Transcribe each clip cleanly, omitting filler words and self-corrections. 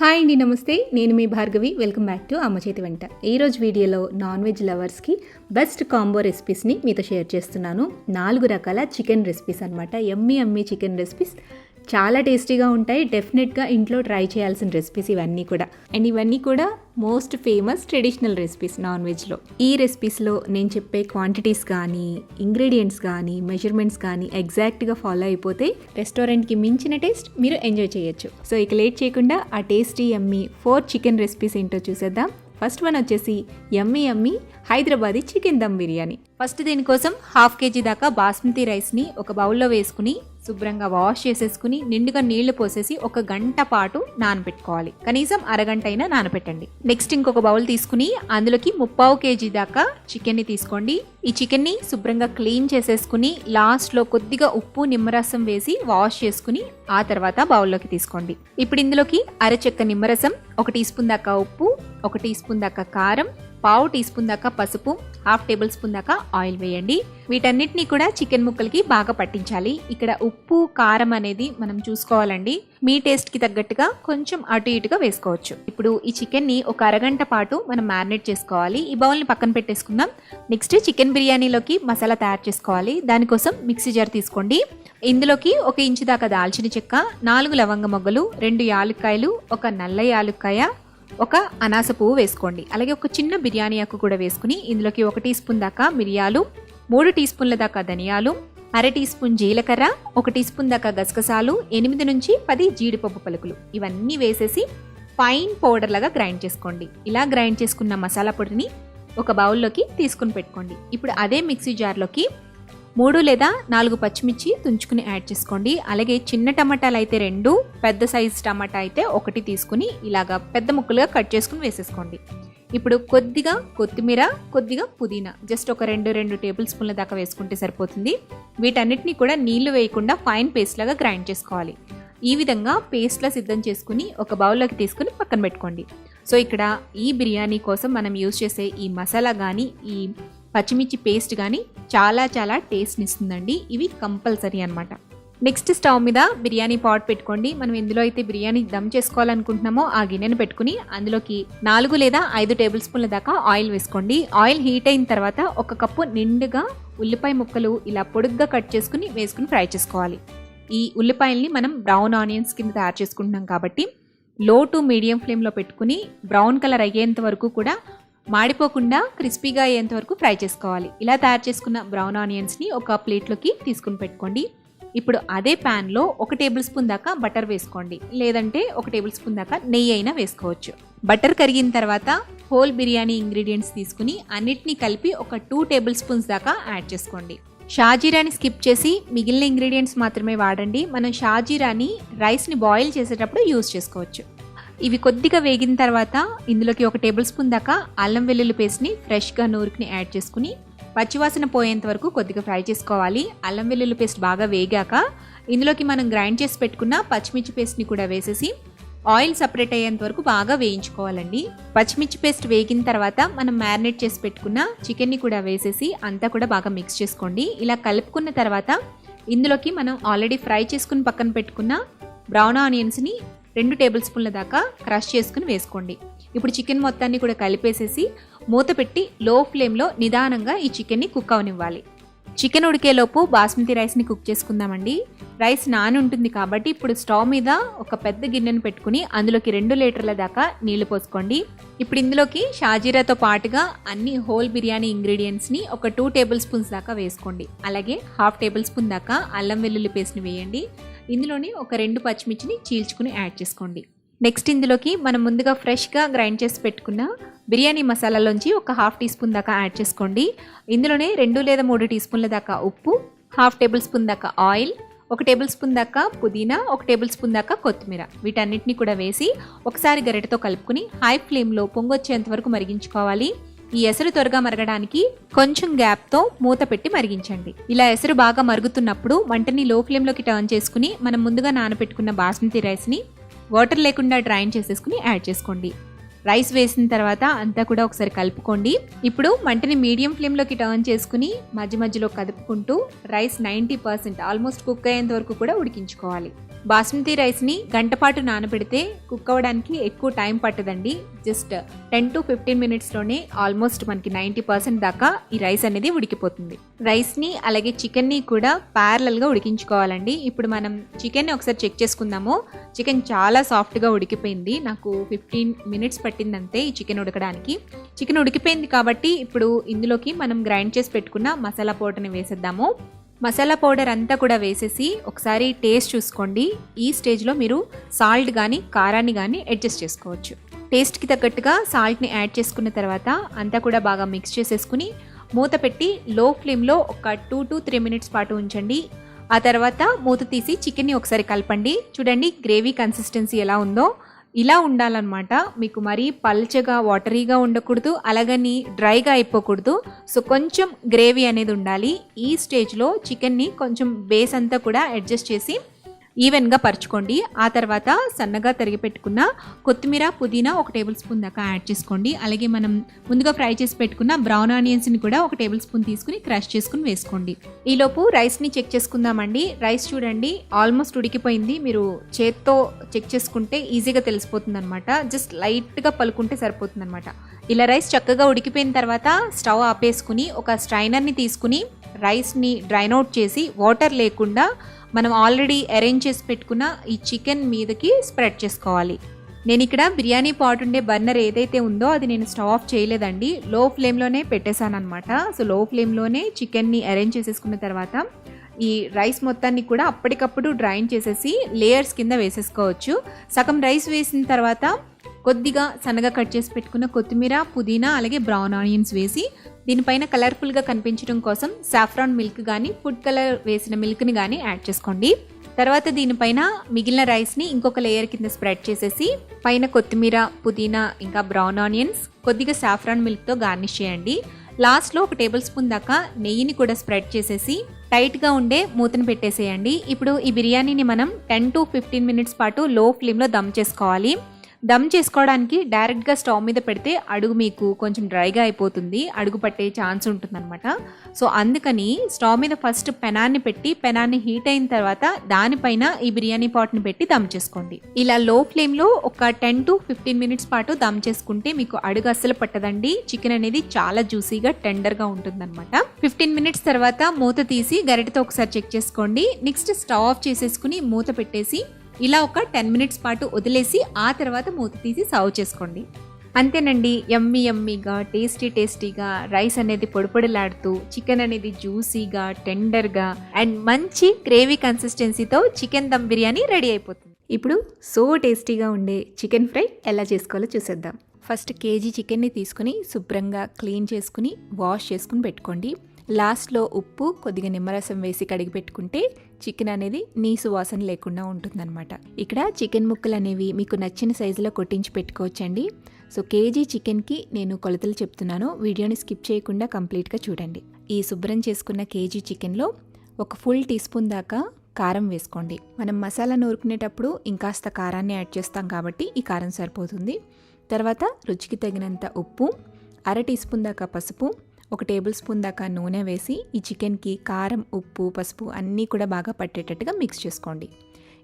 Hi అండి, నమస్తే. నేను మీ భార్గవి. వెల్కమ్ బ్యాక్ టు అమ్మ చేతి వంట. ఈరోజు వీడియోలో నాన్ వెజ్ లవర్స్కి బెస్ట్ కాంబో రెసిపీస్ని మీతో షేర్ చేస్తున్నాను. 4 రకాల చికెన్ రెసిపీస్ అనమాట. యమ్మీ చికెన్ రెసిపీస్ చాలా టేస్టీగా ఉంటాయి. డెఫినెట్గా ఇంట్లో ట్రై చేయాల్సిన రెసిపీస్ ఇవన్నీ కూడా. అండ్ ఇవన్నీ కూడా most famous traditional recipes non వెజ్లో. ఈ రెసిపీస్లో నేను చెప్పే క్వాంటిటీస్ కానీ, ఇంగ్రీడియంట్స్ కానీ, మెజర్మెంట్స్ కానీ ఎగ్జాక్ట్గా ఫాలో అయిపోతే రెస్టారెంట్కి మించిన టేస్ట్ మీరు ఎంజాయ్ చేయొచ్చు. సో ఇక లేట్ చేయకుండా ఆ టేస్టీ యమ్మీ 4 చికెన్ రెసిపీస్ ఏంటో చూసేద్దాం. ఫస్ట్ వన్ వచ్చేసి యమ్మీ హైదరాబాదీ చికెన్ దమ్ బిర్యానీ. ఫస్ట్ దీనికోసం 1/2 kg దాకా బాస్మతి రైస్ని ఒక బౌల్లో వేసుకుని శుభ్రంగా వాష్ చేసేసుకుని నిండుగా నీళ్లు పోసేసి 1 గంట పాటు నానబెట్టుకోవాలి. కనీసం అరగంట అయినా నానబెట్టండి. నెక్స్ట్ ఇంకొక బౌల్ తీసుకుని అందులోకి 3/4 kg దాకా చికెన్ని తీసుకోండి. ఈ చికెన్ని శుభ్రంగా క్లీన్ చేసేసుకుని లాస్ట్లో కొద్దిగా ఉప్పు నిమ్మరసం వేసి వాష్ చేసుకుని ఆ తర్వాత బౌల్లోకి తీసుకోండి. ఇప్పుడు ఇందులోకి అరచెక్క నిమ్మరసం, 1 టీ స్పూన్ దాకా ఉప్పు, 1 టీ స్పూన్ దాకా కారం, 1/2 టీ స్పూన్ దాకా పసుపు, 1/2 టేబుల్ స్పూన్ దాకా ఆయిల్ వేయండి. వీటన్నిటిని కూడా చికెన్ ముక్కలకి బాగా పట్టించాలి. ఇక్కడ ఉప్పు కారం అనేది మనం చూసుకోవాలండి. మీ టేస్ట్కి తగ్గట్టుగా కొంచెం అటు ఇటుగా వేసుకోవచ్చు. ఇప్పుడు ఈ చికెన్ని ఒక అరగంట పాటు మనం మ్యారినేట్ చేసుకోవాలి. ఈ బౌల్ని పక్కన పెట్టేసుకుందాం. నెక్స్ట్ చికెన్ బిర్యానీలోకి మసాలా తయారు చేసుకోవాలి. దానికోసం మిక్సీ జార్ తీసుకోండి. ఇందులోకి 1 ఇంచు దాకా దాల్చిన చెక్క, 4 లవంగ మొగ్గలు, 2 యాలుక్కాయలు, 1 నల్ల యాలుక్కాయ, 1 అనాస పువ్వు వేసుకోండి. అలాగే 1 చిన్న బిర్యానీ ఆకు కూడా వేసుకుని ఇందులోకి 1 టీ స్పూన్ దాకా మిరియాలు, 3 టీ స్పూన్ల దాకా ధనియాలు, 1/2 టీ స్పూన్ జీలకర్ర, 1 టీ స్పూన్ దాకా గసగసాలు, 8 నుంచి 10 జీడిపప్పు పలుకులు ఇవన్నీ వేసేసి ఫైన్ పౌడర్ లాగా గ్రైండ్ చేసుకోండి. ఇలా గ్రైండ్ చేసుకున్న మసాలా పొడిని ఒక బౌల్లోకి తీసుకుని పెట్టుకోండి. ఇప్పుడు అదే మిక్సీ జార్లోకి 3 లేదా 4 పచ్చిమిర్చి తుంచుకుని యాడ్ చేసుకోండి. అలాగే చిన్న టమాటాలు అయితే 2, పెద్ద సైజు టమాటా అయితే 1 తీసుకుని ఇలాగా పెద్ద ముక్కలుగా కట్ చేసుకుని వేసేసుకోండి. ఇప్పుడు కొద్దిగా కొత్తిమీర, కొద్దిగా పుదీనా జస్ట్ ఒక 2 టేబుల్ స్పూన్ల దాకా వేసుకుంటే సరిపోతుంది. వీటన్నిటిని కూడా నీళ్లు వేయకుండా ఫైన్ పేస్ట్ లాగా గ్రైండ్ చేసుకోవాలి. ఈ విధంగా పేస్ట్లా సిద్ధం చేసుకుని ఒక బౌల్లోకి తీసుకుని పక్కన పెట్టుకోండి. సో ఇక్కడ ఈ బిర్యానీ కోసం మనం యూజ్ చేసే ఈ మసాలా కానీ, ఈ పచ్చిమిర్చి పేస్ట్ కానీ చాలా టేస్ట్ని ఇస్తుందండి. ఇవి కంపల్సరీ అనమాట. నెక్స్ట్ స్టవ్ మీద బిర్యానీ పాట్ పెట్టుకోండి. మనం ఎందులో అయితే బిర్యానీ దమ్ చేసుకోవాలనుకుంటున్నామో ఆ గిన్నెను పెట్టుకుని అందులోకి 4 లేదా 5 టేబుల్ స్పూన్ల దాకా ఆయిల్ వేసుకోండి. ఆయిల్ హీట్ అయిన తర్వాత 1 కప్పు నిండుగా ఉల్లిపాయ ముక్కలు ఇలా పొడుగ్గా కట్ చేసుకుని వేసుకుని ఫ్రై చేసుకోవాలి. ఈ ఉల్లిపాయల్ని మనం బ్రౌన్ ఆనియన్స్ కింద తయారు చేసుకుంటున్నాం కాబట్టి లో టు మీడియం ఫ్లేమ్లో పెట్టుకుని బ్రౌన్ కలర్ అయ్యేంత వరకు కూడా మాడిపోకుండా క్రిస్పీగా అయ్యేంత వరకు ఫ్రై చేసుకోవాలి. ఇలా తయారు చేసుకున్న బ్రౌన్ ఆనియన్స్ని ఒక ప్లేట్లోకి తీసుకుని పెట్టుకోండి. ఇప్పుడు అదే ప్యాన్లో 1 టేబుల్ స్పూన్ దాకా బటర్ వేసుకోండి, లేదంటే 1 టేబుల్ స్పూన్ దాకా నెయ్యి అయినా వేసుకోవచ్చు. బటర్ కరిగిన తర్వాత హోల్ బిర్యానీ ఇంగ్రీడియంట్స్ తీసుకుని అన్నిటినీ కలిపి ఒక 2 టేబుల్ స్పూన్స్ దాకా యాడ్ చేసుకోండి. షాజీరాని స్కిప్ చేసి మిగిలిన ఇంగ్రీడియంట్స్ మాత్రమే వాడండి. మనం షాజీరాని రైస్ని బాయిల్ చేసేటప్పుడు యూజ్ చేసుకోవచ్చు. ఇవి కొద్దిగా వేగిన తర్వాత ఇందులోకి 1 టేబుల్ స్పూన్ దాకా అల్లం వెల్లుల్లి పేస్ట్ని ఫ్రెష్గా నూరుకుని యాడ్ చేసుకుని పచ్చివాసన పోయేంత వరకు కొద్దిగా ఫ్రై చేసుకోవాలి. అల్లం వెల్లుల్లి పేస్ట్ బాగా వేగాక ఇందులోకి మనం గ్రైండ్ చేసి పెట్టుకున్న పచ్చిమిర్చి పేస్ట్ని కూడా వేసేసి ఆయిల్ సపరేట్ అయ్యేంత వరకు బాగా వేయించుకోవాలండి. పచ్చిమిర్చి పేస్ట్ వేగిన తర్వాత మనం మ్యారినేట్ చేసి పెట్టుకున్న చికెన్ని కూడా వేసేసి అంతా కూడా బాగా మిక్స్ చేసుకోండి. ఇలా కలుపుకున్న తర్వాత ఇందులోకి మనం ఆల్రెడీ ఫ్రై చేసుకుని పక్కన పెట్టుకున్న బ్రౌన్ ఆనియన్స్ని 2 టేబుల్ స్పూన్ల దాకా క్రష్ చేసుకుని వేసుకోండి. ఇప్పుడు చికెన్ మొత్తాన్ని కూడా కలిపేసేసి మూత పెట్టి లో ఫ్లేమ్లో నిదానంగా ఈ చికెన్ని కుక్ అవనివ్వాలి. చికెన్ ఉడికేలోపు బాస్మతి రైస్ని కుక్ చేసుకుందామండి. రైస్ నాని ఉంటుంది కాబట్టి ఇప్పుడు స్టవ్ మీద ఒక పెద్ద గిన్నెను పెట్టుకుని అందులోకి 2 లీటర్ల దాకా నీళ్లు పోసుకోండి. ఇప్పుడు ఇందులోకి షాజీరాతో పాటుగా అన్ని హోల్ బిర్యానీ ఇంగ్రీడియంట్స్ని ఒక 2 టేబుల్ స్పూన్స్ దాకా వేసుకోండి. అలాగే 1/2 టేబుల్ స్పూన్ దాకా అల్లం వెల్లుల్లి పేస్ట్ని వేయండి. ఇందులోని ఒక 2 పచ్చిమిర్చిని చీల్చుకుని యాడ్ చేసుకోండి. నెక్స్ట్ ఇందులోకి మనం ముందుగా ఫ్రెష్గా గ్రైండ్ చేసి పెట్టుకున్న బిర్యానీ మసాలాలోంచి ఒక 1/2 టీ స్పూన్ దాకా యాడ్ చేసుకోండి. ఇందులోనే 2 లేదా 3 టీ స్పూన్ల దాకా ఉప్పు, 1/2 టేబుల్ స్పూన్ దాకా ఆయిల్, 1 టేబుల్ స్పూన్ దాకా పుదీనా, 1 టేబుల్ స్పూన్ దాకా కొత్తిమీర వీటన్నిటిని కూడా వేసి ఒకసారి గరిటెతో కలుపుకుని హై ఫ్లేమ్లో పొంగొచ్చేంత వరకు మరిగించుకోవాలి. ఈ ఎసరు త్వరగా మరగడానికి కొంచెం గ్యాప్తో మూత పెట్టి మరిగించండి. ఇలా ఎసరు బాగా మరుగుతున్నప్పుడు మంటని లో ఫ్లేమ్లోకి టర్న్ చేసుకుని మనం ముందుగా నానబెట్టుకున్న బాస్మతి రైస్ని వాటర్ లేకుండా డ్రైన్ చేసేసుకుని యాడ్ చేసుకోండి. రైస్ వేసిన తర్వాత అంతా కూడా ఒకసారి కలుపుకోండి. ఇప్పుడు మంటని మీడియం ఫ్లేమ్లోకి టర్న్ చేసుకుని మధ్య మధ్యలో కదుపుకుంటూ రైస్ 90% ఆల్మోస్ట్ కుక్ అయ్యేంత వరకు కూడా ఉడికించుకోవాలి. బాస్మతి రైస్ని గంటపాటు నానబెడితే కుక్ అవ్వడానికి ఎక్కువ టైం పట్టదండి. జస్ట్ 10 to 15 మినిట్స్లోనే ఆల్మోస్ట్ మనకి 90% దాకా ఈ రైస్ అనేది ఉడికిపోతుంది. రైస్ని అలాగే చికెన్ని కూడా ప్యారలల్గా ఉడికించుకోవాలండి. ఇప్పుడు మనం చికెన్ని ఒకసారి చెక్ చేసుకుందాము. చికెన్ చాలా సాఫ్ట్గా ఉడికిపోయింది. నాకు 15 మినిట్స్ పట్టిందంతే ఈ చికెన్ ఉడకడానికి. చికెన్ ఉడికిపోయింది కాబట్టి ఇప్పుడు ఇందులోకి మనం గ్రైండ్ చేసి పెట్టుకున్న మసాలా పౌడర్ని వేసేద్దాము. మసాలా పౌడర్ అంతా కూడా వేసేసి ఒకసారి టేస్ట్ చూసుకోండి. ఈ స్టేజ్లో మీరు సాల్ట్ కానీ కారాన్ని కానీ అడ్జస్ట్ చేసుకోవచ్చు. టేస్ట్కి తగ్గట్టుగా సాల్ట్ని యాడ్ చేసుకున్న తర్వాత అంతా కూడా బాగా మిక్స్ చేసేసుకుని మూత పెట్టి లో ఫ్లేమ్లో ఒక 2 to 3 మినిట్స్ పాటు ఉంచండి. ఆ తర్వాత మూత తీసి చికెన్ని ఒకసారి కలపండి. చూడండి గ్రేవీ కన్సిస్టెన్సీ ఎలా ఉందో. ఇలా ఉండాలన్నమాట. మీకు మరీ పల్చగా వాటరీగా ఉండకూడదు, అలాగని డ్రైగా అయిపోకూడదు. సో కొంచెం గ్రేవీ అనేది ఉండాలి. ఈ స్టేజ్లో చికెన్ని కొంచెం బేస్ అంతా కూడా అడ్జస్ట్ చేసి ఈవెన్గా పరుచుకోండి. ఆ తర్వాత సన్నగా తరిగి పెట్టుకున్న కొత్తిమీర పుదీనా 1 టేబుల్ స్పూన్ దాకా యాడ్ చేసుకోండి. అలాగే మనం ముందుగా ఫ్రై చేసి పెట్టుకున్న బ్రౌన్ ఆనియన్స్ని కూడా 1 టేబుల్ స్పూన్ తీసుకుని క్రష్ చేసుకుని వేసుకోండి. ఈలోపు రైస్ని చెక్ చేసుకుందామండి. రైస్ చూడండి ఆల్మోస్ట్ ఉడికిపోయింది. మీరు చేత్తో చెక్ చేసుకుంటే ఈజీగా తెలిసిపోతుంది అనమాట. జస్ట్ లైట్గా పలుకుంటే సరిపోతుంది అనమాట. ఇలా రైస్ చక్కగా ఉడికిపోయిన తర్వాత స్టవ్ ఆపేసుకుని ఒక స్ట్రైనర్ని తీసుకుని రైస్ని డ్రైన్ అవుట్ చేసి వాటర్ లేకుండా మనం ఆల్రెడీ అరేంజ్ చేసి పెట్టుకున్న ఈ చికెన్ మీదకి స్ప్రెడ్ చేసుకోవాలి. నేను ఇక్కడ బిర్యానీ పాట్ ఉండే బర్నర్ ఏదైతే ఉందో అది నేను స్టవ్ ఆఫ్ చేయలేదండి. లో ఫ్లేమ్లోనే పెట్టేశాను అనమాట. సో లో ఫ్లేమ్లోనే చికెన్ని అరేంజ్ చేసేసుకున్న తర్వాత ఈ రైస్ మొత్తాన్ని కూడా అప్పటికప్పుడు డ్రైన్ చేసేసి లేయర్స్ కింద వేసేసుకోవచ్చు. సగం రైస్ వేసిన తర్వాత కొద్దిగా సన్నగా కట్ చేసి పెట్టుకున్న కొత్తిమీర పుదీనా అలాగే బ్రౌన్ ఆనియన్స్ వేసి దీనిపైన కలర్ఫుల్గా కనిపించడం కోసం సాఫ్రాన్ మిల్క్ కానీ ఫుడ్ కలర్ వేసిన మిల్క్ని కానీ యాడ్ చేసుకోండి. తర్వాత దీనిపైన మిగిలిన రైస్ని ఇంకొక లేయర్ కింద స్ప్రెడ్ చేసేసి పైన కొత్తిమీర పుదీనా ఇంకా బ్రౌన్ ఆనియన్స్ కొద్దిగా సాఫ్రాన్ మిల్క్తో గార్నిష్ చేయండి. లాస్ట్లో 1 టేబుల్ స్పూన్ దాకా నెయ్యిని కూడా స్ప్రెడ్ చేసేసి టైట్గా ఉండే మూతను పెట్టేసేయండి. ఇప్పుడు ఈ బిర్యానీని మనం 10 to 15 మినిట్స్ పాటు లో ఫ్లేమ్లో దమ్ చేసుకోవాలి. దమ్ చేసుకోవడానికి డైరెక్ట్గా స్టవ్ మీద పెడితే అడుగు మీకు కొంచెం డ్రైగా అయిపోతుంది, అడుగు పట్టే ఛాన్స్ ఉంటుందన్నమాట. సో అందుకని స్టవ్ మీద ఫస్ట్ పెనాన్ని పెట్టి పెనాన్ని హీట్ అయిన తర్వాత దానిపైన ఈ బిర్యానీ పాట్ని పెట్టి దమ్ చేసుకోండి. ఇలా లో ఫ్లేమ్లో ఒక 10 to 15 మినిట్స్ పాటు దమ్ చేసుకుంటే మీకు అడుగు అస్సలు పట్టదండి. చికెన్ అనేది చాలా జ్యూసీగా టెండర్గా ఉంటుందన్నమాట. 15 మినిట్స్ తర్వాత మూత తీసి గరిటెతో ఒకసారి చెక్ చేసుకోండి. నెక్స్ట్ స్టవ్ ఆఫ్ చేసేసుకుని మూత పెట్టేసి ఇలా ఒక 10 మినిట్స్ పాటు వదిలేసి ఆ తర్వాత మూత తీసి సర్వ్ చేసుకోండి. అంతేనండి, యమ్మీగా టేస్టీగా రైస్ అనేది పొడిపొడిలాడుతూ చికెన్ అనేది జ్యూసీగా టెండర్గా అండ్ మంచి గ్రేవీ కన్సిస్టెన్సీతో చికెన్ దమ్ బిర్యానీ రెడీ అయిపోతుంది. ఇప్పుడు సో టేస్టీగా ఉండే చికెన్ ఫ్రై ఎలా చేసుకోవాలో చూసేద్దాం. ఫస్ట్ కేజీ చికెన్ని తీసుకుని శుభ్రంగా క్లీన్ చేసుకుని వాష్ చేసుకుని పెట్టుకోండి. లాస్ట్లో ఉప్పు కొద్దిగా నిమ్మరసం వేసి కడిగి పెట్టుకుంటే చికెన్ అనేది నీసు వాసన లేకుండా ఉంటుందన్నమాట. ఇక్కడ చికెన్ ముక్కలు అనేవి మీకు నచ్చిన సైజులో కొట్టించి పెట్టుకోవచ్చండి. సో కేజీ చికెన్కి నేను కొలతలు చెప్తున్నాను, వీడియోని స్కిప్ చేయకుండా కంప్లీట్గా చూడండి. ఈ శుభ్రం చేసుకున్న కేజీ చికెన్లో ఒక ఫుల్ టీ స్పూన్ దాకా కారం వేసుకోండి. మనం మసాలా నూరుకునేటప్పుడు ఇంకాస్త కారాన్ని యాడ్ చేస్తాం కాబట్టి ఈ కారం సరిపోతుంది. తర్వాత రుచికి తగినంత ఉప్పు, 1/2 టీ స్పూన్ దాకా పసుపు, 1 టేబుల్ స్పూన్ దాకా నూనె వేసి ఈ చికెన్కి కారం ఉప్పు పసుపు అన్నీ కూడా బాగా పట్టేటట్టుగా మిక్స్ చేసుకోండి.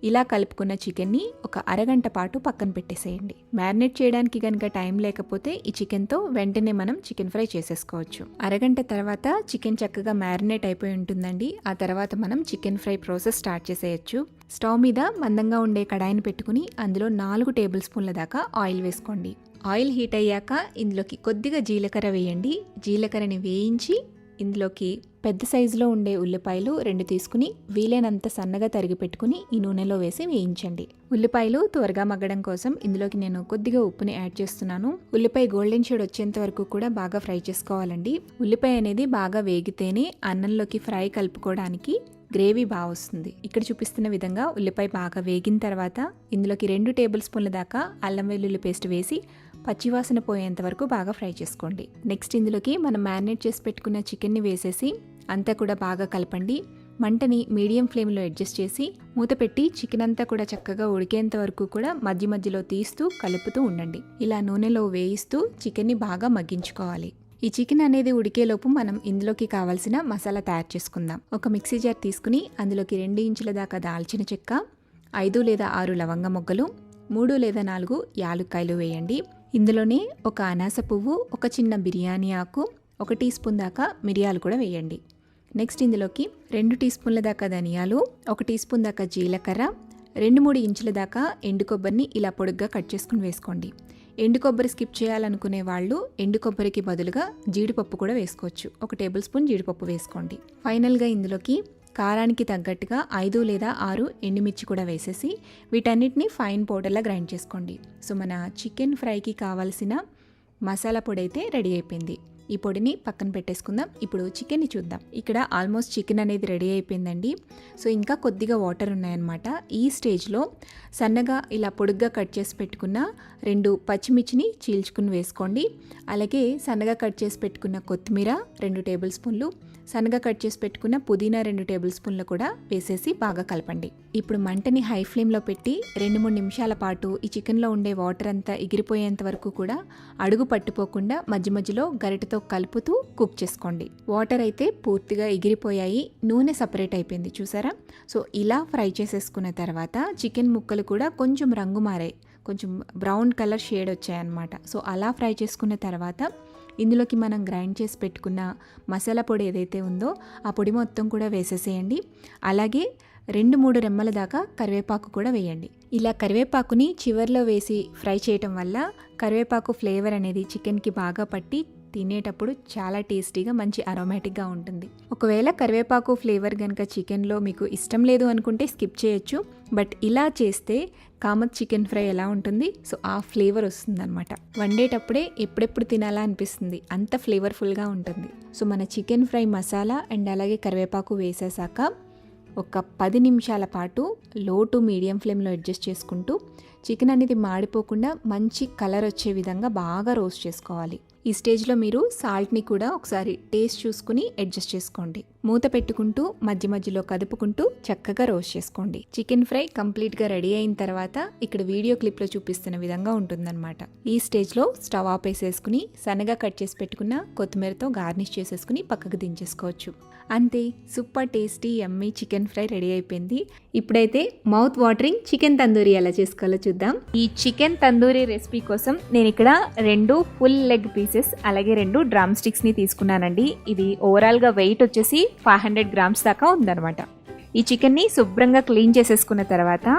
ఇలా కలుపుకున్న చికెన్ని ఒక అరగంట పాటు పక్కన పెట్టేసేయండి. మ్యారినేట్ చేయడానికి కనుక టైం లేకపోతే ఈ చికెన్తో వెంటనే మనం చికెన్ ఫ్రై చేసేసుకోవచ్చు. అరగంట తర్వాత చికెన్ చక్కగా మ్యారినేట్ అయిపోయి ఉంటుందండి. ఆ తర్వాత మనం చికెన్ ఫ్రై ప్రాసెస్ స్టార్ట్ చేసేయచ్చు. స్టవ్ మీద మందంగా ఉండే కడాయిని పెట్టుకుని అందులో 4 టేబుల్ స్పూన్ల దాకా ఆయిల్ వేసుకోండి. ఆయిల్ హీట్ అయ్యాక ఇందులోకి కొద్దిగా జీలకర్ర వేయండి. జీలకర్రని వేయించి ఇందులోకి పెద్ద సైజులో ఉండే ఉల్లిపాయలు 2 తీసుకుని వీలైనంత సన్నగా తరిగి పెట్టుకుని ఈ నూనెలో వేసి వేయించండి. ఉల్లిపాయలు త్వరగా మగ్గడం కోసం ఇందులోకి నేను కొద్దిగా ఉప్పుని యాడ్ చేస్తున్నాను. ఉల్లిపాయ గోల్డెన్ షేడ్ వచ్చేంత వరకు కూడా బాగా ఫ్రై చేసుకోవాలండి. ఉల్లిపాయ అనేది బాగా వేగితేనే అన్నంలోకి ఫ్రై కలుపుకోవడానికి గ్రేవీ బాగా వస్తుంది. ఇక్కడ చూపిస్తున్న విధంగా ఉల్లిపాయ బాగా వేగిన తర్వాత ఇందులోకి 2 టేబుల్ స్పూన్ల దాకా అల్లం వెల్లుల్లి పేస్ట్ వేసి పచ్చివాసన పోయేంత వరకు బాగా ఫ్రై చేసుకోండి. నెక్స్ట్ ఇందులోకి మనం మ్యారినేట్ చేసి పెట్టుకున్న చికెన్ని వేసేసి అంతా కూడా బాగా కలపండి. మంటని మీడియం ఫ్లేమ్లో అడ్జస్ట్ చేసి మూత పెట్టి చికెన్ అంతా కూడా చక్కగా ఉడికేంత వరకు కూడా మధ్య మధ్యలో తీస్తూ కలుపుతూ ఉండండి. ఇలా నూనెలో వేయిస్తూ చికెన్ని బాగా మగ్గించుకోవాలి. ఈ చికెన్ అనేది ఉడికేలోపు మనం ఇందులోకి కావాల్సిన మసాలా తయారు చేసుకుందాం. ఒక మిక్సీ జార్ తీసుకుని అందులోకి 2 ఇంచుల దాకా దాల్చిన చెక్క, 5 లేదా 6 లవంగ మొగ్గలు, 3 లేదా 4 యాలుక్కాయలు వేయండి. ఇందులోనే ఒక అనాస పువ్వు, ఒక చిన్న బిర్యానీ ఆకు, 1 టీ స్పూన్ దాకా మిరియాలు కూడా వేయండి. నెక్స్ట్ ఇందులోకి 2 టీ స్పూన్ల దాకా ధనియాలు, 1 టీ స్పూన్ దాకా జీలకర్ర, 2-3 ఇంచుల దాకా ఎండు కొబ్బరిని ఇలా పొడుగ్గా కట్ చేసుకుని వేసుకోండి. ఎండు కొబ్బరి స్కిప్ చేయాలనుకునే వాళ్ళు ఎండు కొబ్బరికి బదులుగా జీడిపప్పు కూడా వేసుకోవచ్చు. 1 టేబుల్ స్పూన్ జీడిపప్పు వేసుకోండి. ఫైనల్గా ఇందులోకి కారానికి తగ్గట్టుగా 5 లేదా 6 ఎండుమిర్చి కూడా వేసేసి వీటన్నిటిని ఫైన్ పౌడర్లా గ్రైండ్ చేసుకోండి. సో మన చికెన్ ఫ్రైకి కావాల్సిన మసాలా పొడి అయితే రెడీ అయిపోయింది. ఈ పొడిని పక్కన పెట్టేసుకుందాం. ఇప్పుడు చికెన్ని చూద్దాం. ఇక్కడ ఆల్మోస్ట్ చికెన్ అనేది రెడీ అయిపోయిందండి. సో ఇంకా కొద్దిగా వాటర్ ఉన్నాయన్నమాట. ఈ స్టేజ్లో సన్నగా ఇలా పొడుగ్గా కట్ చేసి పెట్టుకున్న 2 పచ్చిమిర్చిని చీల్చుకుని వేసుకోండి. అలాగే సన్నగా కట్ చేసి పెట్టుకున్న కొత్తిమీర 2 టేబుల్ స్పూన్లు, సన్నగా కట్ చేసి పెట్టుకున్న పుదీనా 2 టేబుల్ స్పూన్లు కూడా వేసేసి బాగా కలపండి. ఇప్పుడు మంటని హై ఫ్లేమ్లో పెట్టి 2-3 నిమిషాల పాటు ఈ చికెన్లో ఉండే వాటర్ అంతా ఎగిరిపోయేంత వరకు కూడా అడుగు పట్టిపోకుండా మధ్య మధ్యలో గరిటెతో కలుపుతూ కుక్ చేసుకోండి. వాటర్ అయితే పూర్తిగా ఎగిరిపోయాయి, నూనె సపరేట్ అయిపోయింది చూసారా. సో ఇలా ఫ్రై చేసేసుకున్న తర్వాత చికెన్ ముక్కలు కూడా కొంచెం రంగు మారాయి, కొంచెం బ్రౌన్ కలర్ షేడ్ వచ్చాయన్నమాట. సో అలా ఫ్రై చేసుకున్న తర్వాత ఇందులోకి మనం గ్రైండ్ చేసి పెట్టుకున్న మసాలా పొడి ఏదైతే ఉందో ఆ పొడి మొత్తం కూడా వేసేసేయండి. అలాగే 2-3 రెమ్మల దాకా కరివేపాకు కూడా వేయండి. ఇలా కరివేపాకుని చివర్లో వేసి ఫ్రై చేయటం వల్ల కరివేపాకు ఫ్లేవర్ అనేది చికెన్కి బాగా పట్టి తినేటప్పుడు చాలా టేస్టీగా మంచి అరోమాటిక్గా ఉంటుంది. ఒకవేళ కరివేపాకు ఫ్లేవర్ కనుక చికెన్లో మీకు ఇష్టం లేదు అనుకుంటే స్కిప్ చేయొచ్చు. బట్ ఇలా చేస్తే కామత్ చికెన్ ఫ్రై ఎలా ఉంటుంది, సో ఆ ఫ్లేవర్ వస్తుందన్నమాట. వండేటప్పుడే ఎప్పుడెప్పుడు తినాలా అనిపిస్తుంది, అంత ఫ్లేవర్ఫుల్గా ఉంటుంది. సో మన చికెన్ ఫ్రై మసాలా అండ్ అలాగే కరివేపాకు వేసేసాక ఒక 10 నిమిషాల పాటు లో టు మీడియం ఫ్లేమ్లో అడ్జస్ట్ చేసుకుంటూ చికెన్ అనేది మాడిపోకుండా మంచి కలర్ వచ్చే విధంగా బాగా రోస్ట్ చేసుకోవాలి. ఈ స్టేజ్లో మీరు సాల్ట్ని కూడా ఒకసారి టేస్ట్ చూసుకుని అడ్జస్ట్ చేసుకోండి. మూత పెట్టుకుంటూ మధ్య మధ్యలో కదుపుకుంటూ చక్కగా రోస్ట్ చేసుకోండి. చికెన్ ఫ్రై కంప్లీట్గా రెడీ అయిన తర్వాత ఇక్కడ వీడియో క్లిప్లో చూపిస్తున్న విధంగా ఉంటుందన్నమాట. ఈ స్టేజ్లో స్టవ్ ఆపేసేసుకుని సన్నగా కట్ చేసి పెట్టుకున్న కొత్తిమీరతో గార్నిష్ చేసేసుకుని పక్కకు దించేసుకోవచ్చు. అంతే, సూపర్ టేస్టీ యమ్మీ చికెన్ ఫ్రై రెడీ అయిపోయింది. ఇప్పుడైతే మౌత్ వాటరింగ్ చికెన్ తందూరి ఎలా చేసుకోవాలో చూద్దాం. ఈ చికెన్ తందూరి రెసిపీ కోసం నేను ఇక్కడ 2 ఫుల్ లెగ్ పీసెస్ అలాగే 2 డ్రమ్ స్టిక్స్ని తీసుకున్నానండి. ఇది ఓవరాల్గా వెయిట్ వచ్చేసి 500 గ్రామ్స్ దాకా ఉందన్నమాట. ఈ చికెన్ని శుభ్రంగా క్లీన్ చేసేసుకున్న తర్వాత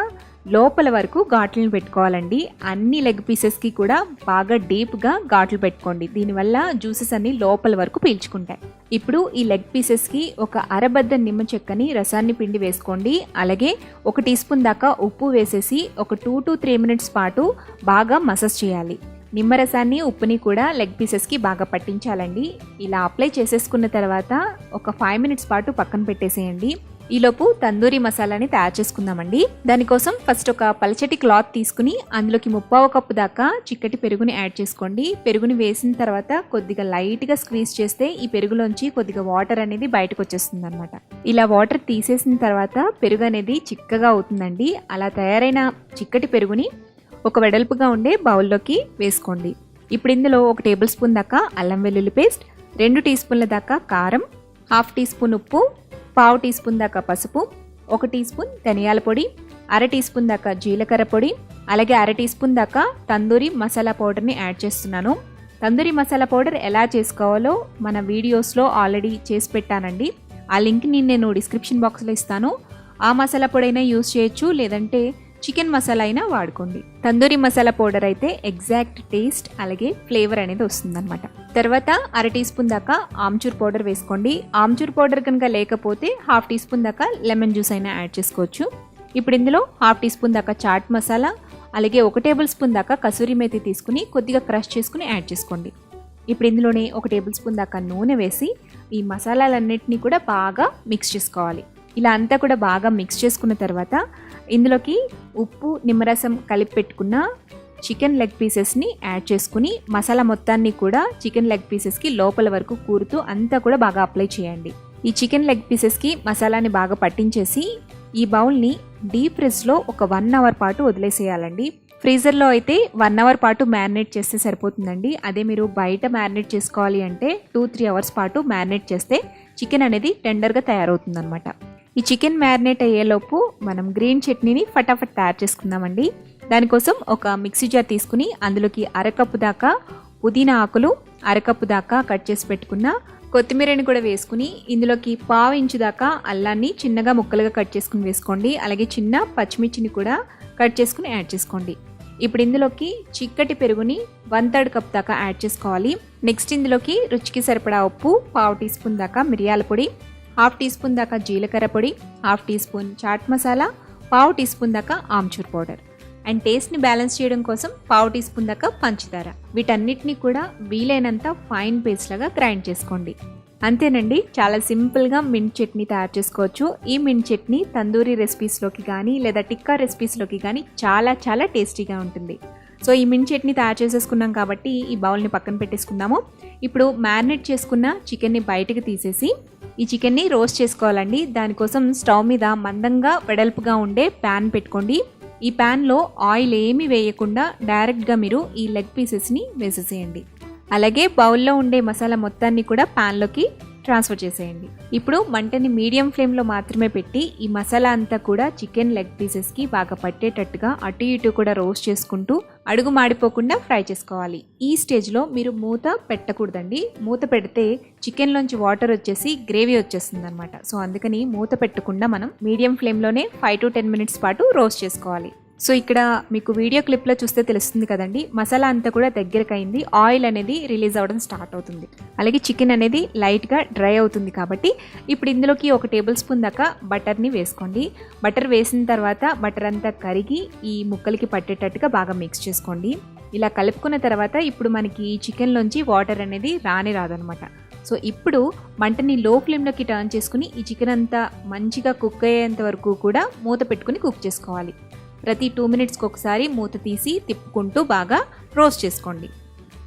లోపల వరకు ఘాట్లను పెట్టుకోవాలండి. అన్ని లెగ్ పీసెస్కి కూడా బాగా డీప్గా ఘాట్లు పెట్టుకోండి. దీనివల్ల జ్యూసెస్ అన్ని లోపల వరకు పీల్చుకుంటాయి. ఇప్పుడు ఈ లెగ్ పీసెస్కి ఒక అరబద్ద నిమ్మ చెక్కని రసాన్ని పిండి వేసుకోండి. అలాగే 1 టీ స్పూన్ దాకా ఉప్పు వేసేసి ఒక 2 to 3 మినిట్స్ పాటు బాగా మసాజ్ చేయాలి. నిమ్మరసాన్ని ఉప్పుని కూడా లెగ్ పీసెస్కి బాగా పట్టించాలండి. ఇలా అప్లై చేసేసుకున్న తర్వాత ఒక 5 మినిట్స్ పాటు పక్కన పెట్టేసేయండి. ఈలోపు తందూరి మసాలాని తయారు చేసుకుందామండి. దానికోసం ఫస్ట్ ఒక పలచటి క్లాత్ తీసుకుని అందులోకి 1/4 కప్పు దాకా చిక్కటి పెరుగుని యాడ్ చేసుకోండి. పెరుగుని వేసిన తర్వాత కొద్దిగా లైట్గా స్క్వీజ్ చేస్తే ఈ పెరుగులోంచి కొద్దిగా వాటర్ అనేది బయటకు వచ్చేస్తుంది అనమాట. ఇలా వాటర్ తీసేసిన తర్వాత పెరుగు అనేది చిక్కగా అవుతుందండి. అలా తయారైన చిక్కటి పెరుగుని ఒక వెడల్పుగా ఉండే బౌల్లోకి వేసుకోండి. ఇప్పుడు ఇందులో 1 టేబుల్ స్పూన్ దాకా అల్లం వెల్లుల్లి పేస్ట్, 2 టీ స్పూన్ల దాకా కారం, 1/2 టీ స్పూన్ ఉప్పు, 1/4 టీ స్పూన్ దాకా పసుపు, 1 టీ స్పూన్ ధనియాల పొడి, 1/2 టీ స్పూన్ దాకా జీలకర్ర పొడి, అలాగే 1/2 టీ స్పూన్ దాకా తందూరి మసాలా పౌడర్ని యాడ్ చేస్తున్నాను. తందూరి మసాలా పౌడర్ ఎలా చేసుకోవాలో మన వీడియోస్లో ఆల్రెడీ చేసి పెట్టానండి. ఆ లింక్ని నేను డిస్క్రిప్షన్ బాక్స్లో ఇస్తాను. ఆ మసాలా పొడి అయినా యూస్ చేయొచ్చు, లేదంటే చికెన్ మసాలా అయినా వాడుకోండి. తందూరి మసాలా పౌడర్ అయితే ఎగ్జాక్ట్ టేస్ట్ అలాగే ఫ్లేవర్ అనేది వస్తుందన్నమాట. తర్వాత 1/2 టీ స్పూన్ దాకా ఆమ్చూర్ పౌడర్ వేసుకోండి. ఆమ్చూర్ పౌడర్ కనుక లేకపోతే 1/2 టీ స్పూన్ దాకా లెమన్ జ్యూస్ అయినా యాడ్ చేసుకోవచ్చు. ఇప్పుడు ఇందులో 1/2 టీ స్పూన్ దాకా చాట్ మసాలా, అలాగే 1 టేబుల్ స్పూన్ దాకా కసూరి మేతి తీసుకుని కొద్దిగా క్రష్ చేసుకుని యాడ్ చేసుకోండి. ఇప్పుడు ఇందులోనే 1 టేబుల్ స్పూన్ దాకా నూనె వేసి ఈ మసాలాలన్నింటినీ కూడా బాగా మిక్స్ చేసుకోవాలి. ఇలా అంతా కూడా బాగా మిక్స్ చేసుకున్న తర్వాత ఇందులోకి ఉప్పు, నిమ్మరసం కలిపి పెట్టుకున్న చికెన్ లెగ్ పీసెస్ని యాడ్ చేసుకుని మసాలా మొత్తాన్ని కూడా చికెన్ లెగ్ పీసెస్కి లోపల వరకు కూరుతూ అంతా కూడా బాగా అప్లై చేయండి. ఈ చికెన్ లెగ్ పీసెస్కి మసాలాని బాగా పట్టించేసి ఈ బౌల్ని డీప్ ఫ్రిడ్జ్లో ఒక 1 అవర్ పాటు వదిలేసేయాలండి. ఫ్రీజర్లో అయితే 1 అవర్ పాటు మ్యారినేట్ చేస్తే సరిపోతుందండి. అదే మీరు బయట మ్యారినేట్ చేసుకోవాలి అంటే 2-3 అవర్స్ పాటు మ్యారినేట్ చేస్తే చికెన్ అనేది టెండర్గా తయారవుతుందన్నమాట. ఈ చికెన్ మ్యారినేట్ అయ్యేలోపు మనం గ్రీన్ చట్నీని ఫటాఫట్ తయారు చేసుకుందామండి. దానికోసం ఒక మిక్సీ జార్ తీసుకుని అందులోకి అరకప్పు దాకా పుదీనా ఆకులు, అరకప్పు దాకా కట్ చేసి పెట్టుకున్న కొత్తిమీరని కూడా వేసుకుని ఇందులోకి పావు ఇంచు దాకా అల్లాన్ని చిన్నగా ముక్కలుగా కట్ చేసుకుని వేసుకోండి. అలాగే చిన్న పచ్చిమిర్చిని కూడా కట్ చేసుకుని యాడ్ చేసుకోండి. ఇప్పుడు ఇందులోకి చిక్కటి పెరుగుని 1/3 కప్ దాకా యాడ్ చేసుకోవాలి. నెక్స్ట్ ఇందులోకి రుచికి సరిపడా ఉప్పు, పావు టీ స్పూన్ దాకా మిరియాల పొడి, హాఫ్ టీ స్పూన్ దాకా జీలకర్ర పొడి, half teaspoon chaat masala, పావు టీ స్పూన్ దాకా ఆమ్చూర్ పౌడర్ అండ్ టేస్ట్ని బ్యాలెన్స్ చేయడం కోసం పావు టీ స్పూన్ దాకా పంచదార. వీటన్నిటిని కూడా వీలైనంత ఫైన్ పేస్ట్ లాగా గ్రైండ్ చేసుకోండి. అంతేనండి, చాలా సింపుల్గా మింట్ చట్నీ తయారు చేసుకోవచ్చు. ఈ మింట్ చట్నీ తందూరి రెసిపీస్లోకి కానీ లేదా టిక్కా రెసిపీస్లోకి కానీ చాలా చాలా టేస్టీగా ఉంటుంది. సో ఈ మింట్ చట్నీ తయారు చేసేసుకున్నాం కాబట్టి ఈ బౌల్ని పక్కన పెట్టేసుకుందాము. ఇప్పుడు మ్యారినేట్ చేసుకున్న చికెన్ని బయటకు తీసేసి ఈ చికెన్ని రోస్ట్ చేసుకోవాలండి. దానికోసం స్టవ్ మీద మందంగా వెడల్పుగా ఉండే ప్యాన్ పెట్టుకోండి. ఈ ప్యాన్లో ఆయిల్ ఏమీ వేయకుండా డైరెక్ట్గా మీరు ఈ లెగ్ పీసెస్ని వేసేసేయండి. అలాగే బౌల్లో ఉండే మసాలా మొత్తాన్ని కూడా ప్యాన్లోకి ట్రాన్స్ఫర్ చేసేయండి. ఇప్పుడు మంటని మీడియం ఫ్లేమ్లో మాత్రమే పెట్టి ఈ మసాలా అంతా కూడా చికెన్ లెగ్ పీసెస్కి బాగా పట్టేటట్టుగా అటు ఇటు కూడా రోస్ట్ చేసుకుంటూ అడుగు మాడిపోకుండా ఫ్రై చేసుకోవాలి. ఈ స్టేజ్లో మీరు మూత పెట్టకూడదండి. మూత పెడితే చికెన్లోంచి వాటర్ వచ్చేసి గ్రేవీ వచ్చేస్తుంది అనమాట. సో అందుకని మూత పెట్టకుండా మనం మీడియం ఫ్లేమ్లోనే 5 to 10 minutes పాటు రోస్ట్ చేసుకోవాలి. సో ఇక్కడ మీకు వీడియో క్లిప్లో చూస్తే తెలుస్తుంది కదండి, మసాలా అంతా కూడా దగ్గరకు అయింది, ఆయిల్ అనేది రిలీజ్ అవ్వడం స్టార్ట్ అవుతుంది. అలాగే చికెన్ అనేది లైట్గా డ్రై అవుతుంది. కాబట్టి ఇప్పుడు ఇందులోకి 1 టేబుల్ స్పూన్ దాకా బటర్ని వేసుకోండి. బటర్ వేసిన తర్వాత బటర్ అంతా కరిగి ఈ ముక్కలకి పట్టేటట్టుగా బాగా మిక్స్ చేసుకోండి. ఇలా కలుపుకున్న తర్వాత ఇప్పుడు మనకి చికెన్లోంచి వాటర్ అనేది రాదనమాట. సో ఇప్పుడు మంటని లో ఫ్లేమ్లోకి టర్న్ చేసుకుని ఈ చికెన్ అంతా మంచిగా కుక్ అయ్యేంత వరకు కూడా మూత పెట్టుకుని కుక్ చేసుకోవాలి. ప్రతి 2 minutesకి ఒకసారి మూత తీసి తిప్పుకుంటూ బాగా రోస్ట్ చేసుకోండి.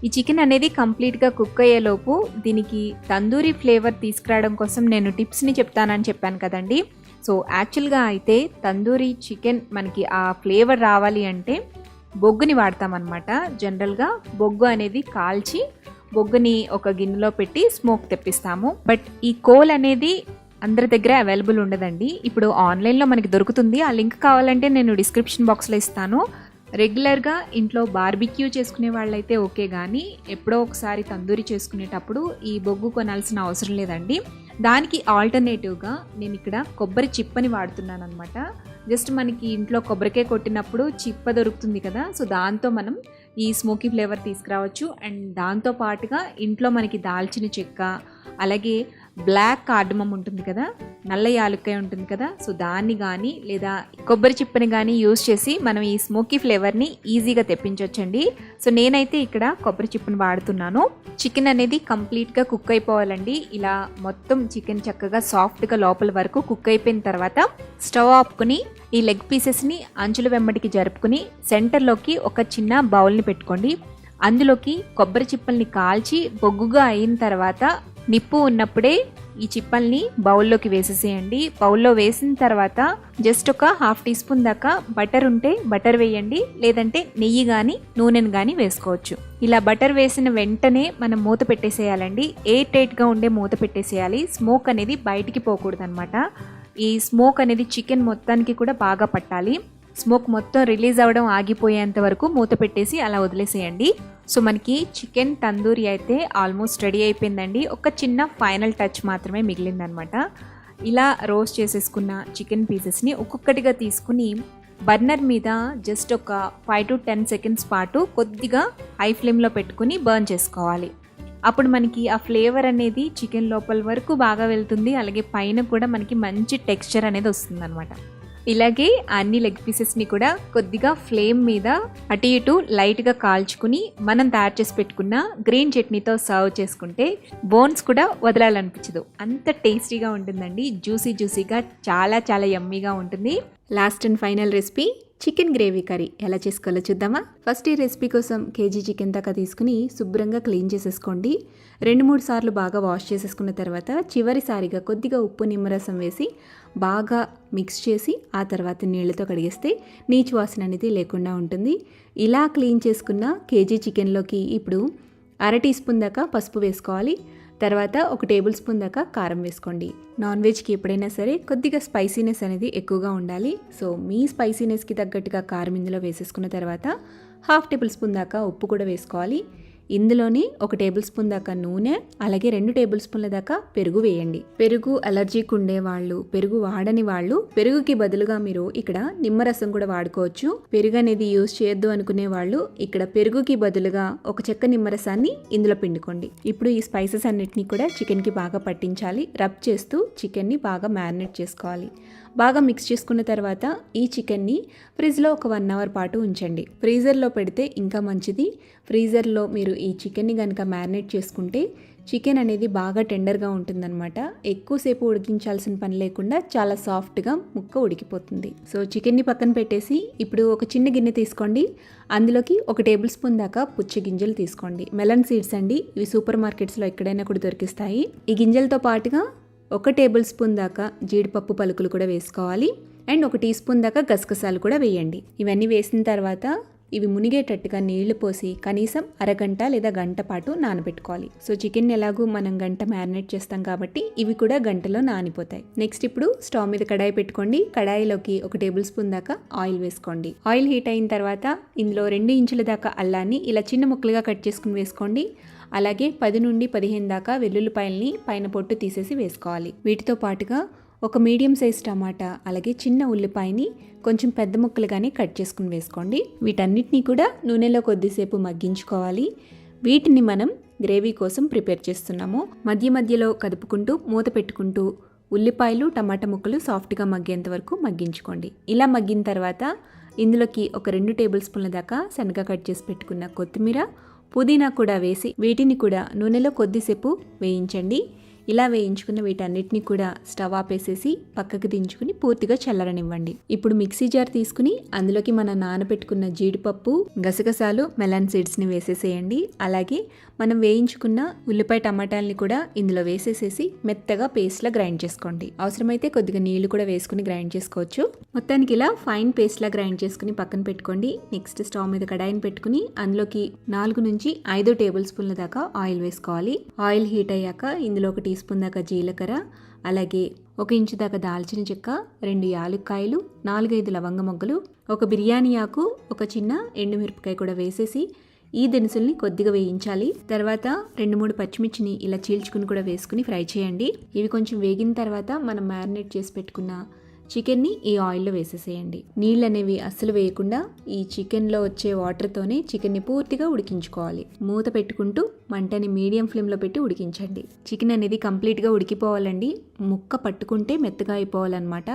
ఈ చికెన్ అనేది కంప్లీట్గా కుక్ అయ్యేలోపు దీనికి తందూరి ఫ్లేవర్ తీసుకురావడం కోసం నేను టిప్స్ని చెప్తానని చెప్పాను కదండి. సో యాక్చువల్గా అయితే తందూరి చికెన్ మనకి ఆ ఫ్లేవర్ రావాలి అంటే బొగ్గుని వాడతామన్నమాట. జనరల్గా బొగ్గు అనేది కాల్చి బొగ్గుని ఒక గిన్నెలో పెట్టి స్మోక్ తెప్పిస్తాము. బట్ ఈ కోల్ అనేది అందరి దగ్గర అవైలబుల్ ఉండదండి. ఇప్పుడు ఆన్లైన్లో మనకి దొరుకుతుంది. ఆ లింక్ కావాలంటే నేను డిస్క్రిప్షన్ బాక్స్లో ఇస్తాను. రెగ్యులర్గా ఇంట్లో బార్బిక్యూ చేసుకునే వాళ్ళైతే ఓకే, కానీ ఎప్పుడో ఒకసారి తందూరి చేసుకునేటప్పుడు ఈ బొగ్గు కొనాల్సిన అవసరం లేదండి. దానికి ఆల్టర్నేటివ్గా నేను ఇక్కడ కొబ్బరి చిప్పని వాడుతున్నాను అనమాట. జస్ట్ మనకి ఇంట్లో కొబ్బరికాయ కొట్టినప్పుడు చిప్ప దొరుకుతుంది కదా, సో దాంతో మనం ఈ స్మోకీ ఫ్లేవర్ తీసుకురావచ్చు. అండ్ దాంతో పాటుగా ఇంట్లో మనకి దాల్చిన చెక్క, అలాగే బ్లాక్ కార్డమం ఉంటుంది కదా, నల్ల యాలుక్కాయ ఉంటుంది కదా, సో దాన్ని కానీ లేదా కొబ్బరి చిప్పని కానీ యూజ్ చేసి మనం ఈ స్మోకీ ఫ్లేవర్ని ఈజీగా తెప్పించవచ్చండి. సో నేనైతే ఇక్కడ కొబ్బరి చిప్పని వాడుతున్నాను. చికెన్ అనేది కంప్లీట్గా కుక్ అయిపోవాలండి. ఇలా మొత్తం చికెన్ చక్కగా సాఫ్ట్గా లోపల వరకు కుక్ అయిపోయిన తర్వాత స్టవ్ ఆపుకుని ఈ లెగ్ పీసెస్ని అంచుల వెంబడికి జరుపుకుని సెంటర్లోకి ఒక చిన్న బౌల్ని పెట్టుకోండి. అందులోకి కొబ్బరి చిప్పల్ని కాల్చి బొగ్గుగా అయిన తర్వాత నిప్పు ఉన్నప్పుడే ఈ చిప్పల్ని బౌల్లోకి వేసేసేయండి. బౌల్లో వేసిన తర్వాత జస్ట్ ఒక 1/2 టీ స్పూన్ దాకా బటర్ ఉంటే బటర్ వేయండి, లేదంటే నెయ్యి కానీ నూనెను కానీ వేసుకోవచ్చు. ఇలా బటర్ వేసిన వెంటనే మనం మూత పెట్టేసేయాలండి. ఎయిర్ టైట్గా ఉండే మూత పెట్టేసేయాలి. స్మోక్ అనేది బయటికి పోకూడదు అనమాట. ఈ స్మోక్ అనేది చికెన్ మొత్తానికి కూడా బాగా పట్టాలి. స్మోక్ మొత్తం రిలీజ్ అవ్వడం ఆగిపోయేంత వరకు మూత పెట్టేసి అలా వదిలేసేయండి. సో మనకి చికెన్ తందూరి అయితే ఆల్మోస్ట్ రెడీ అయిపోయిందండి. ఒక చిన్న ఫైనల్ టచ్ మాత్రమే మిగిలిందనమాట. ఇలా రోస్ట్ చేసేసుకున్న చికెన్ పీసెస్ని ఒక్కొక్కటిగా తీసుకుని బర్నర్ మీద జస్ట్ ఒక 5 to 10 seconds పాటు కొద్దిగా హై ఫ్లేమ్లో పెట్టుకుని బర్న్ చేసుకోవాలి. అప్పుడు మనకి ఆ ఫ్లేవర్ అనేది చికెన్ లోపల వరకు బాగా వెళ్తుంది. అలాగే పైన కూడా మనకి మంచి టెక్స్చర్ అనేది వస్తుంది అనమాట. ఇలాగే అన్ని లెగ్ పీసెస్ని కూడా కొద్దిగా ఫ్లేమ్ మీద అటు ఇటు లైట్గా కాల్చుకుని మనం తయారు చేసి పెట్టుకున్న గ్రీన్ చట్నీతో సర్వ్ చేసుకుంటే బోన్స్ కూడా వదలాలనిపించదు. అంత టేస్టీగా ఉంటుందండి. జ్యూసీగా చాలా చాలా యమ్మీగా ఉంటుంది. Last and final recipe chicken gravy curry ఎలా చేసుకోవాలో చూద్దామా. ఫస్ట్ ఈ రెసిపీ కోసం కేజీ చికెన్ దాకా తీసుకుని శుభ్రంగా క్లీన్ చేసేసుకోండి. 2-3 సార్లు బాగా వాష్ చేసేసుకున్న తర్వాత చివరిసారిగా కొద్దిగా ఉప్పు నిమ్మరసం వేసి బాగా మిక్స్ చేసి ఆ తర్వాత నీళ్ళతో కడిగేస్తే నీచు వాసన అనేది లేకుండా ఉంటుంది. ఇలా క్లీన్ చేసుకున్న కేజీ చికెన్లోకి ఇప్పుడు 1/2 టీ స్పూన్ దాకా పసుపు వేసుకోవాలి. తర్వాత 1 టేబుల్ స్పూన్ దాకా కారం వేసుకోండి. నాన్ వెజ్కి ఎప్పుడైనా సరే కొద్దిగా స్పైసీనెస్ అనేది ఎక్కువగా ఉండాలి. సో మీ స్పైసీనెస్కి తగ్గట్టుగా కారం ఇందులో వేసేసుకున్న తర్వాత 1/2 టేబుల్ స్పూన్ దాకా ఉప్పు కూడా వేసుకోవాలి. ఇందులోని 1 టేబుల్ స్పూన్ దాకా నూనె, అలాగే 2 టేబుల్ స్పూన్ల దాకా పెరుగు వేయండి. పెరుగు అలర్జీకి ఉండేవాళ్ళు, పెరుగు వాడని వాళ్ళు పెరుగుకి బదులుగా మీరు ఇక్కడ నిమ్మరసం కూడా వాడుకోవచ్చు. పెరుగు అనేది యూజ్ చేయొద్దు అనుకునే వాళ్ళు ఇక్కడ పెరుగుకి బదులుగా ఒక చెక్క నిమ్మరసాన్ని ఇందులో పిండుకోండి. ఇప్పుడు ఈ స్పైసెస్ అన్నిటినీ కూడా చికెన్కి బాగా పట్టించాలి. రబ్ చేస్తూ చికెన్ని బాగా మ్యారినేట్ చేసుకోవాలి. బాగా మిక్స్ చేసుకున్న తర్వాత ఈ చికెన్ని ఫ్రిడ్జ్లో ఒక 1 అవర్ పాటు ఉంచండి. ఫ్రీజర్లో పెడితే ఇంకా మంచిది. ఫ్రీజర్లో మీరు ఈ చికెన్ని కనుక మ్యారినేట్ చేసుకుంటే చికెన్ అనేది బాగా టెండర్గా ఉంటుందన్నమాట. ఎక్కువసేపు ఉడికించాల్సిన పని లేకుండా చాలా సాఫ్ట్గా ముక్క ఉడికిపోతుంది. సో చికెన్ని పక్కన పెట్టేసి ఇప్పుడు ఒక చిన్న గిన్నె తీసుకోండి. అందులోకి 1 టేబుల్ స్పూన్ దాకా పుచ్చ గింజలు తీసుకోండి. మెలన్ సీడ్స్ అండి, ఇవి సూపర్ మార్కెట్స్లో ఎక్కడైనా కూడా దొరికిస్తాయి. ఈ గింజలతో పాటుగా 1 టేబుల్ స్పూన్ దాకా జీడిపప్పు పలుకులు కూడా వేసుకోవాలి. అండ్ 1 టీ స్పూన్ దాకా గసగసాలు కూడా వేయండి. ఇవన్నీ వేసిన తర్వాత ఇవి మునిగేటట్టుగా నీళ్లు పోసి కనీసం అరగంట లేదా గంట పాటు నానబెట్టుకోవాలి. సో చికెన్ ఎలాగూ మనం గంట మ్యారినేట్ చేస్తాం కాబట్టి ఇవి కూడా గంటలో నానిపోతాయి. నెక్స్ట్ ఇప్పుడు స్టవ్ మీద కడాయి పెట్టుకోండి. కడాయిలోకి 1 టేబుల్ స్పూన్ దాకా ఆయిల్ వేసుకోండి. ఆయిల్ హీట్ అయిన తర్వాత ఇందులో 2 ఇంచుల దాకా అల్లాన్ని ఇలా చిన్న ముక్కలుగా కట్ చేసుకుని వేసుకోండి. అలాగే 10 నుండి 15 దాకా వెల్లుల్లిపాయల్ని పైన పొట్టు తీసేసి వేసుకోవాలి. వీటితో పాటుగా ఒక మీడియం సైజ్ టమాటా, అలాగే చిన్న ఉల్లిపాయని కొంచెం పెద్ద ముక్కలుగానే కట్ చేసుకుని వేసుకోండి. వీటన్నిటినీ కూడా నూనెలో కొద్దిసేపు మగ్గించుకోవాలి. వీటిని మనం గ్రేవీ కోసం ప్రిపేర్ చేస్తున్నాము. మధ్య మధ్యలో కదుపుకుంటూ మూత పెట్టుకుంటూ ఉల్లిపాయలు టమాటా ముక్కలు సాఫ్ట్గా మగ్గేంత వరకు మగ్గించుకోండి. ఇలా మగ్గిన తర్వాత ఇందులోకి ఒక 2 టేబుల్ స్పూన్ల దాకా సన్నగా కట్ చేసి పెట్టుకున్న కొత్తిమీర, పుదీనా కూడా వేసి వీటిని కూడా నూనెలో కొద్దిసేపు వేయించండి. ఇలా వేయించుకున్న వీటన్నిటిని కూడా స్టవ్ ఆపేసేసి పక్కకు దించుకుని పూర్తిగా చల్లరనివ్వండి. ఇప్పుడు మిక్సీ జార్ తీసుకుని అందులోకి మనం నానబెట్టుకున్న జీడిపప్పు, గసగసాలు, మెలన్ సీడ్స్ని వేసేసేయండి. అలాగే మనం వేయించుకున్న ఉల్లిపాయ టమాటాలని కూడా ఇందులో వేసేసేసి మెత్తగా పేస్ట్లా గ్రైండ్ చేసుకోండి. అవసరమైతే కొద్దిగా నీళ్లు కూడా వేసుకుని గ్రైండ్ చేసుకోవచ్చు. మొత్తానికి ఇలా ఫైన్ పేస్ట్లా గ్రైండ్ చేసుకుని పక్కన పెట్టుకోండి. నెక్స్ట్ స్టవ్ మీద కడాయిని పెట్టుకుని అందులోకి 4 నుంచి 5 టేబుల్ స్పూన్ల దాకా ఆయిల్ వేసుకోవాలి. ఆయిల్ హీట్ అయ్యాక ఇందులో 1 టీ స్పూన్ దాకా జీలకర్ర, అలాగే 1 ఇంచు దాకా దాల్చిన చెక్క, 2 యాలక్కాయలు, 4-5 లవంగ మొగ్గలు, 1 బిర్యానీ ఆకు, 1 చిన్న ఎండుమిరపకాయ కూడా వేసేసి ఈ దినుసుల్ని కొద్దిగా వేయించాలి. తర్వాత 2-3 పచ్చిమిర్చిని ఇలా చీల్చుకుని కూడా వేసుకుని ఫ్రై చేయండి. ఇవి కొంచెం వేగిన తర్వాత మనం మ్యారినేట్ చేసి పెట్టుకున్న చికెన్ని ఈ ఆయిల్లో వేసేసేయండి. నీళ్ళు అనేవి అస్సలు వేయకుండా ఈ చికెన్లో వచ్చే వాటర్తోనే చికెన్ని పూర్తిగా ఉడికించుకోవాలి. మూత పెట్టుకుంటూ మంటని మీడియం ఫ్లేమ్లో పెట్టి ఉడికించండి. చికెన్ అనేది కంప్లీట్గా ఉడికిపోవాలండి. ముక్క పట్టుకుంటే మెత్తగా అయిపోవాలన్నమాట.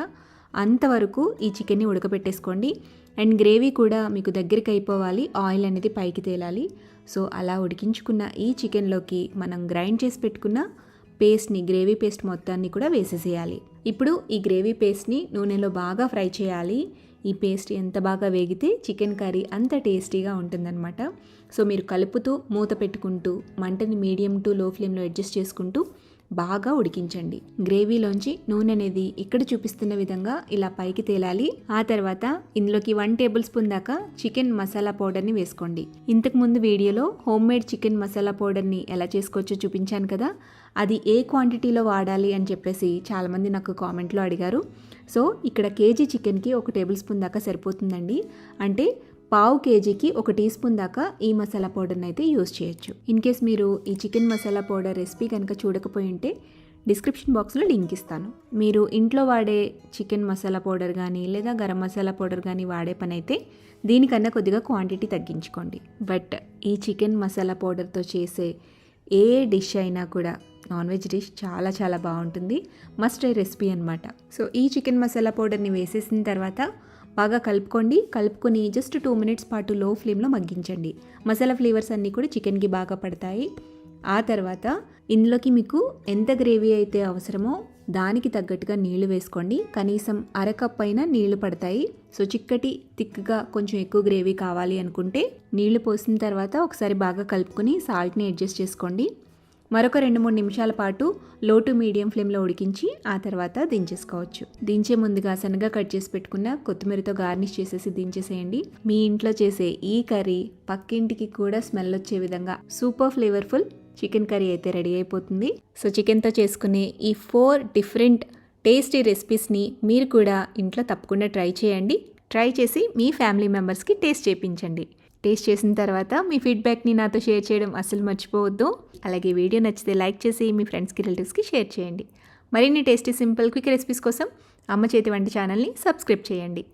అంతవరకు ఈ చికెన్ని ఉడకబెట్టేసుకోండి. అండ్ గ్రేవీ కూడా మీకు దగ్గరికి అయిపోవాలి. ఆయిల్ అనేది పైకి తేలాలి. సో అలా ఉడికించుకున్న ఈ చికెన్లోకి మనం గ్రైండ్ చేసి పెట్టుకున్న పేస్ట్ని, గ్రేవీ పేస్ట్ మొత్తాన్ని కూడా వేసేసేయాలి. ఇప్పుడు ఈ గ్రేవీ పేస్ట్ని నూనెలో బాగా ఫ్రై చేయాలి. ఈ పేస్ట్ ఎంత బాగా వేగితే చికెన్ కర్రీ అంత టేస్టీగా ఉంటుందన్నమాట. సో మీరు కలుపుతూ మూత పెట్టుకుంటూ మంటని మీడియం టు లో ఫ్లేమ్లో అడ్జస్ట్ చేసుకుంటూ బాగా ఉడికించండి. గ్రేవీలోంచి నూనె అనేది ఇక్కడ చూపిస్తున్న విధంగా ఇలా పైకి తేలాలి. ఆ తర్వాత ఇందులోకి 1 టేబుల్ స్పూన్ దాకా చికెన్ మసాలా పౌడర్ని వేసుకోండి. ఇంతకుముందు వీడియోలో హోమ్ మేడ్ చికెన్ మసాలా పౌడర్ని ఎలా చేసుకోవచ్చో చూపించాను కదా, అది ఏ క్వాంటిటీలో వాడాలి అని చెప్పేసి చాలామంది నాకు కామెంట్లో అడిగారు. సో ఇక్కడ కేజీ చికెన్కి 1 టేబుల్ స్పూన్ దాకా సరిపోతుందండి. అంటే 1/2 కేజీకి 1 టీ స్పూన్ దాకా ఈ మసాలా పౌడర్ని అయితే యూస్ చేయొచ్చు. ఇన్ కేస్ మీరు ఈ చికెన్ మసాలా పౌడర్ రెసిపీ కనుక చూడకపోయి ఉంటే డిస్క్రిప్షన్ బాక్స్లో లింక్ ఇస్తాను. మీరు ఇంట్లో వాడే చికెన్ మసాలా పౌడర్ కానీ లేదా గరం మసాలా పౌడర్ కానీ వాడే పని అయితే దీనికన్నా కొద్దిగా క్వాంటిటీ తగ్గించుకోండి. బట్ ఈ చికెన్ మసాలా పౌడర్తో చేసే ఏ డిష్ అయినా కూడా నాన్ వెజ్ డిష్ చాలా చాలా బాగుంటుంది. మస్ట్ ట్రై రెసిపీ అనమాట. సో ఈ చికెన్ మసాలా పౌడర్ని వేసేసిన తర్వాత బాగా కలుపుకొని జస్ట్ 2 మినిట్స్ పాటు లో ఫ్లేమ్లో మగ్గించండి. మసాలా ఫ్లేవర్స్ అన్నీ కూడా చికెన్కి బాగా పడతాయి. ఆ తర్వాత ఇందులోకి మీకు ఎంత గ్రేవీ అయితే అవసరమో దానికి తగ్గట్టుగా నీళ్లు వేసుకోండి. కనీసం 1/2 కప్ అయినా నీళ్లు పడతాయి. సో చిక్కటి థిక్గా కొంచెం ఎక్కువ గ్రేవీ కావాలి అనుకుంటే నీళ్లు పోసిన తర్వాత ఒకసారి బాగా కలుపుకొని సాల్ట్ని అడ్జస్ట్ చేసుకోండి. మరొక 2-3 నిమిషాల పాటు లో టు మీడియం ఫ్లేమ్లో ఉడికించి ఆ తర్వాత దించేసుకోవచ్చు. దించే ముందుగా సన్నగా కట్ చేసి పెట్టుకున్న కొత్తిమీరతో గార్నిష్ చేసేసి దించేసేయండి. మీ ఇంట్లో చేసే ఈ కర్రీ పక్కింటికి కూడా స్మెల్ వచ్చే విధంగా సూపర్ ఫ్లేవర్ఫుల్ చికెన్ కర్రీ అయితే రెడీ అయిపోతుంది. సో చికెన్తో చేసుకునే ఈ 4 డిఫరెంట్ టేస్టీ రెసిపీస్ని మీరు కూడా ఇంట్లో తప్పకుండా ట్రై చేయండి. ట్రై చేసి మీ ఫ్యామిలీ మెంబర్స్కి టేస్ట్ చేయించండి. టేస్ట్ చేసిన తర్వాత మీ ఫీడ్బ్యాక్ని నాతో షేర్ చేయడం అస్సలు మర్చిపోవద్దు. అలాగే వీడియో నచ్చితే లైక్ చేసి మీ ఫ్రెండ్స్కి రిలేటివ్స్కి షేర్ చేయండి. మరిన్ని టేస్టీ సింపుల్ క్విక్ రెసిపీస్ కోసం అమ్మ చేతి వంట ఛానల్ని సబ్స్క్రైబ్ చేయండి.